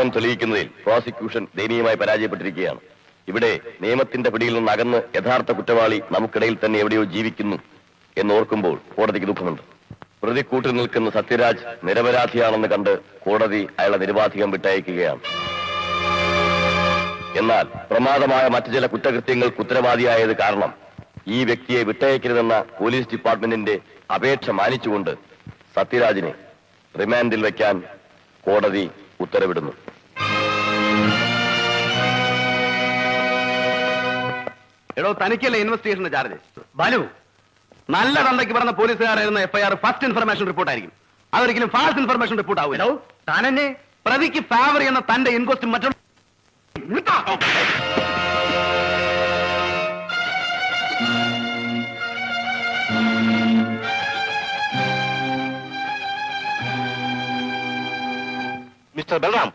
കുറ്റമാണെന്ന് തെളിയിക്കുന്നതിൽ prosecution ദയനീയമായി പരാജയപ്പെട്ടിരിക്കുകയാണ്. ഇവിടെ നിയമത്തിന്റെ പിടിയിൽ നിന്ന് അകന്ന് യഥാർത്ഥ കുറ്റവാളി നമുക്കിടയിൽ തന്നെ എവിടെയോ ജീവിക്കുന്നു എന്നോർക്കുമ്പോൾ കോടതിക്ക് ദുഃഖമുണ്ട്. പ്രതിക്കൂട്ടിൽ നിൽക്കുന്ന സത്യരാജ് നിരപരാധിയാണെന്ന് കണ്ട് കോടതി അയാളെ നിരുപാധികം വിട്ടയക്കുകയാണ്. എന്നാൽ പ്രമാദമായ മറ്റു ചില കുറ്റകൃത്യങ്ങൾക്ക് ഉത്തരവാദിയായത് കാരണം ഈ വ്യക്തിയെ വിട്ടയക്കരുതെന്ന പോലീസ് ഡിപ്പാർട്ട്മെന്റിന്റെ അപേക്ഷ മാനിച്ചുകൊണ്ട് സത്യരാജിനെ റിമാൻഡിൽ വയ്ക്കാൻ കോടതി ഉത്തരവിടുന്നു. എടോ, തനിക്കല്ലേ ഇൻവെസ്റ്റിഗേഷന്റെ ചാർജ്? ബാലു, നല്ല തന്തയ്ക്ക് പറഞ്ഞ പോലീസുകാരായിരുന്ന എഫ്ഐആർ ഫസ്റ്റ് ഇൻഫർമേഷൻ റിപ്പോർട്ട് ആയിരിക്കും. അതൊരിക്കലും ഫാൾസ് ഇൻഫർമേഷൻ റിപ്പോർട്ട് ആവില്ല. താനെന്നെ പ്രതിക്ക് ഫേവർ ചെയ്യുന്ന തന്റെ ഇൻക്വസ്റ്റ് മറ്റുള്ള mister Balram,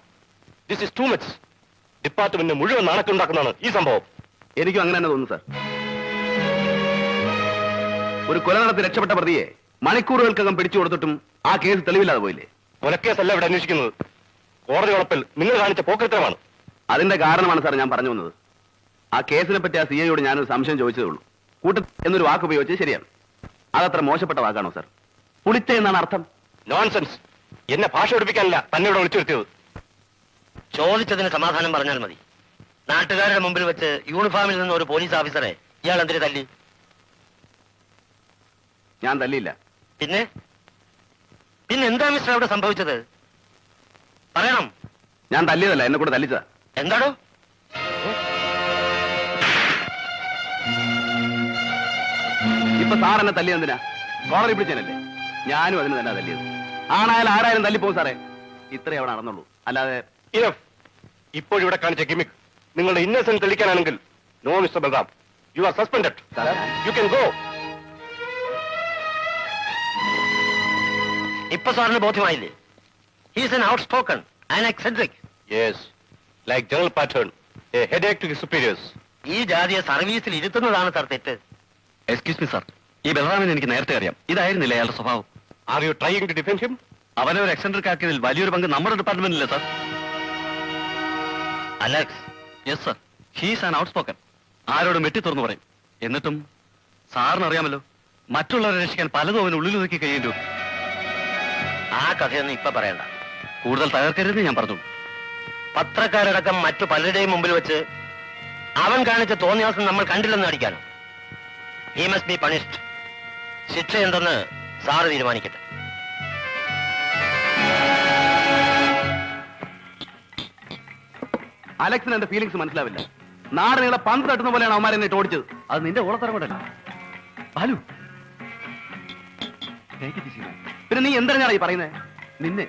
this is too much. ഡിപ്പാർട്ട്മെന്റിന് മുഴുവൻ നാണക്കുണ്ടാക്കുന്നതാണ് ഈ സംഭവം. എനിക്കും അങ്ങനെ തന്നെ തോന്നുന്നു, സാർ. ഒരു കൊല നടത്തി രക്ഷപ്പെട്ട പ്രതിയെ മണിക്കൂറുകൾക്കകം പിടിച്ചു കൊടുത്തിട്ടും ആ കേസ് തെളിവില്ലാതെ പോയില്ലേ? കൊലക്കേസല്ല ഇവിടെ അന്വേഷിക്കുന്നത്. കോടതി ഉറപ്പിൽ നിങ്ങൾ കാണിച്ച പോക്കൃത്തരമാണ്. അതിന്റെ കാരണമാണ് സാർ ഞാൻ പറഞ്ഞു വന്നത്. ആ കേസിനെ പറ്റി ആ സിഐയോട് ഞാനൊരു സംശയം ചോദിച്ചതേ ഉള്ളൂ. കൂട്ടത്തിൽ എന്നൊരു വാക്ക് ഉപയോഗിച്ചത് ശരിയാണ്. അതത്ര മോശപ്പെട്ട വാക്കാണോ സാർ? പുളിച്ച എന്നാണ് അർത്ഥം. നോൺസെൻസ്. എന്നെ ഭാഷ പഠിപ്പിക്കാനല്ല തന്നെ ഇവിടെ വിളിച്ചു വരുത്തിയത്. ചോദിച്ചതിന് സമാധാനം പറഞ്ഞാൽ മതി. നാട്ടുകാരുടെ മുമ്പിൽ വെച്ച് യൂണിഫോമിൽ നിന്ന് ഒരു പോലീസ് ഓഫീസറെ ഇയാൾ എന്തിനു തല്ലി? ഞാൻ തല്ലിയില്ല. പിന്നെ എന്താ മിസ്റ്റർ അവിടെ സംഭവിച്ചത്? പറയണം. ഞാൻ തല്ലിയതല്ല, എന്നെ കൂടെ തല്ലിച്ചതാ. എന്താണോ? ഇപ്പൊ സാർ എന്നെ തല്ലിയെന്തിനാ? കോളറി പിടിച്ചേനല്ലേ? ഞാനും അതിന് തന്നെ തല്ലിയത്. ആണായാലും ആരായാലും തല്ലിപ്പോകും സാറേ. ഇത്രേ അവിടെ നടന്നുള്ളൂ. അല്ലാതെ ഇപ്പോഴിവിടെ കാണിച്ച ഗിമിക് നിങ്ങളുടെ ഇന്നസെന്റ് തെളിയിക്കാനാണെങ്കിൽ no mister Balram, you are suspended. You can go. ഇപ്പൊ സാറിന് ബോധ്യമായില്ലേ? He's an outspoken and eccentric. Yes, like general pattern, a headache to his superiors. ഈ ജാതിയെ സർവീസിൽ ഇരുത്തുന്നതാണ് സാർ തെറ്റ്. എക്സ്ക്യൂസ് മീ സാർ, ഈ ബലറാമിനെ എനിക്ക് നേരത്തെ അറിയാം. ഇതായിരുന്നില്ല അയാളുടെ സ്വഭാവം. Are you trying to defend him? അവനെ ഒരു എക്സെൻട്രിക് ആക്കിയതിൽ വലിയൊരു പങ്ക് നമ്മുടെ ഡിപ്പാർട്ട്മെന്റിലെ സാർ. Alex. Yes sir, he's an out spoken. ആരോടും വെട്ടി തുറന്നു പറയും. എന്നിട്ടും സാറിന് അറിയാമല്ലോ, മറ്റുള്ളവരെ രക്ഷിക്കാൻ പലതും അവന് ഉള്ളിൽ ഒതുക്കി കഴിയേണ്ടി വരും. ആ കഥയൊന്നും ഇപ്പൊ പറയണ്ട. കൂടുതൽ തകർക്കരുതെന്ന് ഞാൻ പറഞ്ഞു. പത്രക്കാരടക്കം മറ്റു പലരുടെയും മുമ്പിൽ വെച്ച് അവൻ കാണിച്ച തോന്നിയാസം നമ്മൾ കണ്ടില്ലെന്ന് അടിക്കാനോ? He must be punished. ശിക്ഷ എന്തെന്ന് സാറ് തീരുമാനിക്കട്ടെ. അലക്സിന് എന്റെ ഫീലിംഗ്സ് മനസ്സിലാവില്ല. നാട് നിങ്ങളെ പന്ത് തട്ടുന്ന പോലെയാണ് അവന്മാർ എന്നെ ഓടിച്ചത്. അത് നിന്റെ ഓളത്തരം കൊണ്ടല്ല ബാലു. പിന്നെ നീ എന്താണ് ഈ പറയുന്നത്? നിന്നെ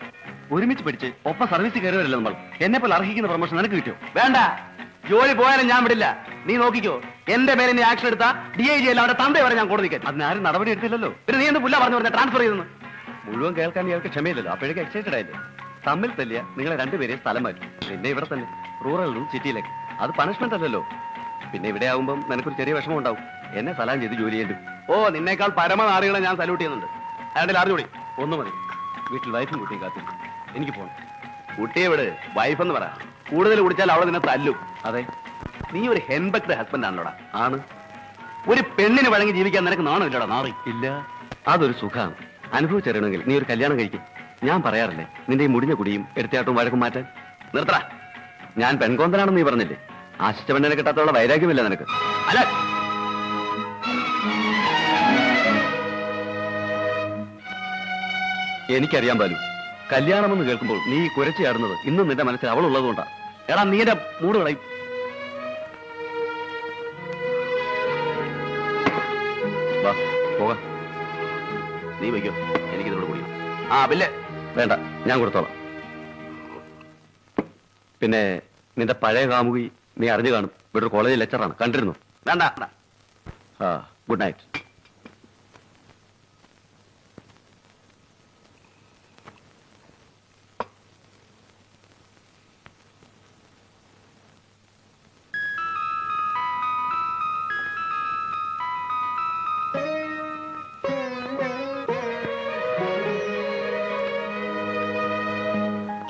ഒരുമിച്ച് പിടിച്ച് ഒപ്പം സർവീസ് കയറിയവരല്ല നമ്മൾ. എന്നെ പോലെ അർഹിക്കുന്ന പ്രൊമോഷൻ നിനക്ക് കിട്ടിയോ? വേണ്ട, ജോലി പോയാലും ഞാൻ വിടില്ല. നീ നോക്കിക്കോ, എന്റെ പേര് നീ ആക്ഷൻ എടുത്താ DIG അല്ല അവിടെ തന്തേ വരെ ഞാൻ കോടതിക്കാൻ. അതിനാരും നടപടി എടുത്തില്ലല്ലോ. പിന്നെ നീ എന്ത് പുല്ല പറഞ്ഞു പറഞ്ഞ ട്രാൻസ്ഫർ ചെയ്തെന്ന്? മുഴുവൻ കേൾക്കാൻ ഇയാൾക്ക് ക്ഷമയില്ലല്ലോ. അപ്പോഴേക്ക് എക്സൈറ്റഡ് ആയില്ലേ? തമ്മിൽ തല്ലിയ നിങ്ങളെ രണ്ടുപേരെയും സ്ഥലം മാറ്റും. പിന്നെ ഇവിടെ തന്നെ റൂറലിലും സിറ്റിയിലേക്ക്. അത് പണിഷ്മെന്റ് അല്ലല്ലോ. പിന്നെ ഇവിടെ ആവുമ്പം നിനക്കൊരു ചെറിയ വിഷമം ഉണ്ടാവും. എന്നെ സലാം ചെയ്ത് ജോലി ചെയ്യേണ്ടി. ഓ, നിന്നേക്കാൾ പരമനാറികളെ ഞാൻ സല്യൂട്ട് ചെയ്യുന്നുണ്ട്. അയാളുടെ അറിഞ്ഞൂടി. ഒന്നു മതി. വീട്ടിൽ വൈഫും കുട്ടിയും കാത്തിരിക്കും. എനിക്ക് പോകണം. കുട്ടിയെ വിട്, വൈഫെന്ന് പറ. കൂടുതൽ കുടിച്ചാൽ അവളെ നിന്നെ തല്ലും. അതെ, നീ ഒരു ഹെൻബക്ട് ഹസ്ബൻഡ് ആണല്ലോടാ. ആണ്. ഒരു പെണ്ണിന് വഴങ്ങി ജീവിക്കാൻ നിനക്ക് നാണമില്ലടാ? നാറി ഇല്ല. അതൊരു സുഖമാണ്. അനുഭവിച്ചറിയണമെങ്കിൽ നീ ഒരു കല്യാണം കഴിക്കും. ഞാൻ പറയാറില്ലേ, നിന്റെ ഈ മുടിഞ്ഞ കുടിയും എടുത്തയാട്ടവും വഴക്കും മാറ്റാൻ. നിർത്തടാ. ഞാൻ പെൺകോന്തനാണെന്ന് നീ പറഞ്ഞില്ലേ? ആശിച്ച പെണ്ണിനെ കിട്ടാത്തുള്ള വൈരാഗ്യമില്ല നിനക്ക്. അല്ല, എനിക്കറിയാൻ പാലു, കല്യാണമെന്ന് കേൾക്കുമ്പോൾ നീ കുരച്ചു ചാടുന്നത് ഇന്നും നിന്റെ മനസ്സിൽ അവളുള്ളതുകൊണ്ടാ. എടാ, നീ എന്റെ മൂട് കളയും. വാ പോകാം. നീ വയ്ക്കോ, എനിക്കിതോട് കൂടി. ആ ബില്ല് വേണ്ട, ഞാൻ കൊടുത്തോളാം. പിന്നെ നിന്റെ പഴയ കാമുകി നീ അറിഞ്ഞു കാണും. ഇവിടെ ഒരു കോളേജിൽ ലെക്ചറാണ്, കണ്ടിരുന്നു? വേണ്ട. ആ, ഗുഡ് നൈറ്റ്.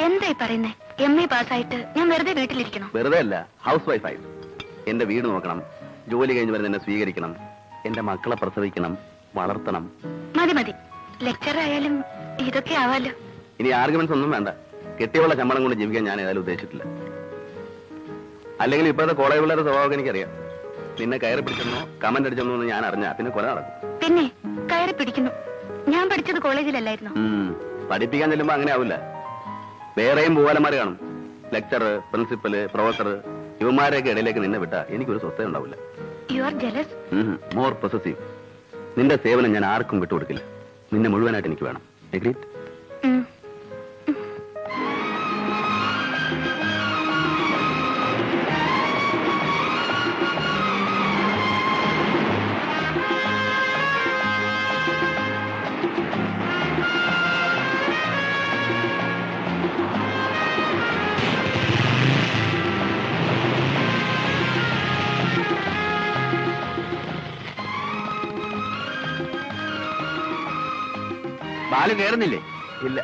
എന്തായി പറയുന്നേ? MA പാസ്സായിട്ട് ഞാൻ വെറുതെ വീട്ടിലിരിക്കണം. വെറുതെ അല്ല, ഹൗസ് വൈഫായി. എന്റെ വീട് നോക്കണം, ജോലി കഴിഞ്ഞ് വരുന്ന എന്നെ സ്വീകരിക്കണം, എന്റെ മക്കളെ പ്രസവിക്കണം, വളർത്തണം. മതി മതി, ലെക്ചർ ആയാലും ഇതൊക്കെ ആവാലോ. ഇനി ആർഗ്യുമെന്റ്സ് ഒന്നും വേണ്ട. കെട്ടിയുള്ള ശമ്പളം കൊണ്ട് ജീവിക്കാൻ ഞാൻ ഏതായാലും ഉദ്ദേശിച്ചിട്ടില്ല. അല്ലെങ്കിൽ ഇപ്പോഴത്തെ കോളേജ് പിള്ളേരുടെ സ്വഭാവം എനിക്കറിയാം. നിന്നെ കയറി പിടിച്ചെന്നോ കമന്റ് അടിച്ചെന്നോ എന്ന് ഞാൻ അറിഞ്ഞ പിന്നെ കൊല നടക്കും. പിന്നെ കയറി പിടിക്കുന്നു. ഞാൻ പഠിച്ചത് കോളേജിലല്ലായിരുന്നു. പഠിപ്പിക്കാൻ ചെല്ലുമ്പോ അങ്ങനെ ആവില്ല. വേറെയും പൂവാലന്മാർ കാണും. ലെക്ചർ, പ്രിൻസിപ്പല്, പ്രൊഫസർ, ഇവന്മാരെയൊക്കെ ഇടയിലേക്ക് നിന്നെ വിട്ടാ എനിക്കൊരു സ്വസ്ഥത ഉണ്ടാവില്ല. You are jealous. More possessive. നിന്റെ സേവനം ഞാൻ ആർക്കും വിട്ടുകൊടുക്കില്ല. നിന്നെ മുഴുവനായിട്ട് എനിക്ക് വേണം. എഗ്രീഡ്? ബാല് കയറുന്നില്ലേ? ഇല്ല.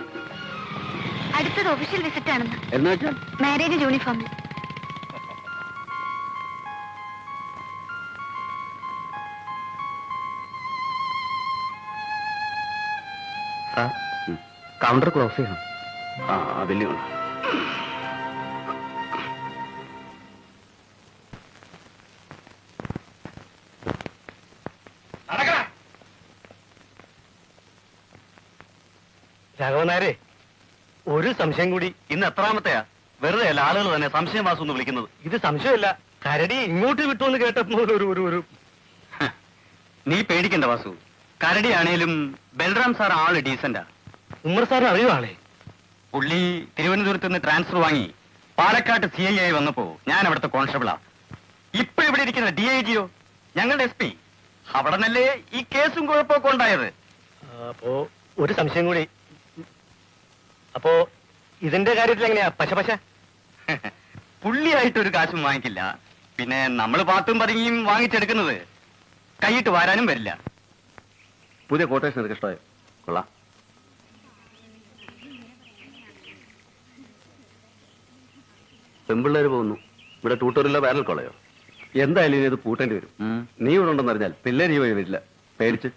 അടുത്തത് ഒഫീഷ്യൽ വിസിറ്റ് ആണെന്ന്. എന്ന് വെച്ചാൽ മാരേജ് യൂണിഫോമിൽ. കൗണ്ടർ ക്ലോസ് ചെയ്യണം. വലിയ രാഘവനാരെ, ഒരു സംശയം കൂടി. ഇന്ന് എത്രാമത്തെയാ? വെറുതെ അല്ല ആളുകൾ തന്നെ സംശയം വാസം എന്ന് വിളിക്കുന്നത്. ഇത് സംശയമല്ല, കരടി ഇങ്ങോട്ട് വിട്ടുവെന്ന് കേട്ടപ്പോൾ ഒരു നീ പേടിക്കണ്ട വാസു. കരടിയാണേലും ബൽറാം സാർ ആള് ഡീസന്റാ. ഉമ്മർ സാറിന് അറിയോ ആളെ? പുള്ളി തിരുവനന്തപുരത്ത് നിന്ന് ട്രാൻസ്ഫർ വാങ്ങി പാലക്കാട്ട് CI ആയി വന്നപ്പോ ഞാൻ അവിടുത്തെ കോൺസ്റ്റബിളാ. ഇപ്പൊ ഇവിടെ ഇരിക്കുന്ന DIGയോ ഞങ്ങളുടെ SP. അവിടെ നല്ലേ ഈ കേസും കുഴപ്പമൊക്കെ ഉണ്ടായത്. അപ്പോ ഒരു സംശയം കൂടി. അപ്പോ ഇതിന്റെ കാര്യത്തിൽ എങ്ങനെയാ പശ? പുള്ളിയായിട്ടൊരു കാശും വാങ്ങിക്കില്ല. പിന്നെ നമ്മൾ പാത്തും പതുങ്ങിയും വാങ്ങിച്ചെടുക്കുന്നത് കൈയിട്ട് വാരാനും വരില്ല. പുതിയ കോട്ടേഷൻ നിനക്ക് ഇഷ്ടമായോ? കൊള്ളാം. പെമ്പിള്ളേര് പോകുന്നു. ഇവിടെ ട്യൂട്ടോറിയലോ വൈറൽ കോളയോ? എന്തായാലും ഇനി ഇത് പൂട്ടേണ്ടി വരും. നീ ഇവിടെ ഉണ്ടെന്ന് അറിഞ്ഞാൽ പിള്ളേര് ഈ വഴി വരില്ല, പേടിച്ച്.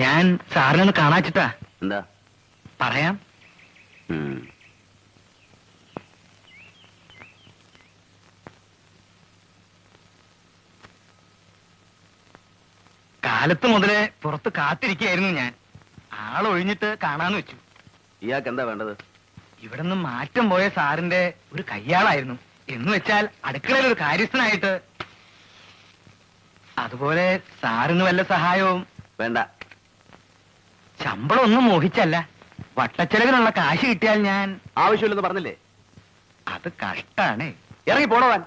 ഞാൻ സാറിനൊന്ന് കാണാച്ചിട്ടാ. എന്താ പറയാം. കാലത്ത് മുതലേ പുറത്ത് കാത്തിരിക്കുകയായിരുന്നു ഞാൻ. ആളൊഴിഞ്ഞിട്ട് കാണാന്ന് വെച്ചു. ഇയാൾക്ക് എന്താ വേണ്ടത്? ഇവിടെ നിന്ന് മാറ്റം പോയ സാറിന്റെ ഒരു കയ്യാളായിരുന്നു. എന്ന് വെച്ചാൽ അടുക്കളയിൽ ഒരു കാര്യസ്ഥനായിട്ട്. അതുപോലെ സാറിന് വല്ല സഹായവും വേണ്ട. ശമ്പളം ഒന്നും മോഹിച്ചല്ല, വട്ടച്ചെലവിനുള്ള കാശ് കിട്ടിയാൽ ഞാൻ. ആവശ്യമില്ലെന്ന് പറഞ്ഞില്ലേ? അത് കഷ്ടാണ്. ഇറങ്ങി പോണവൻ.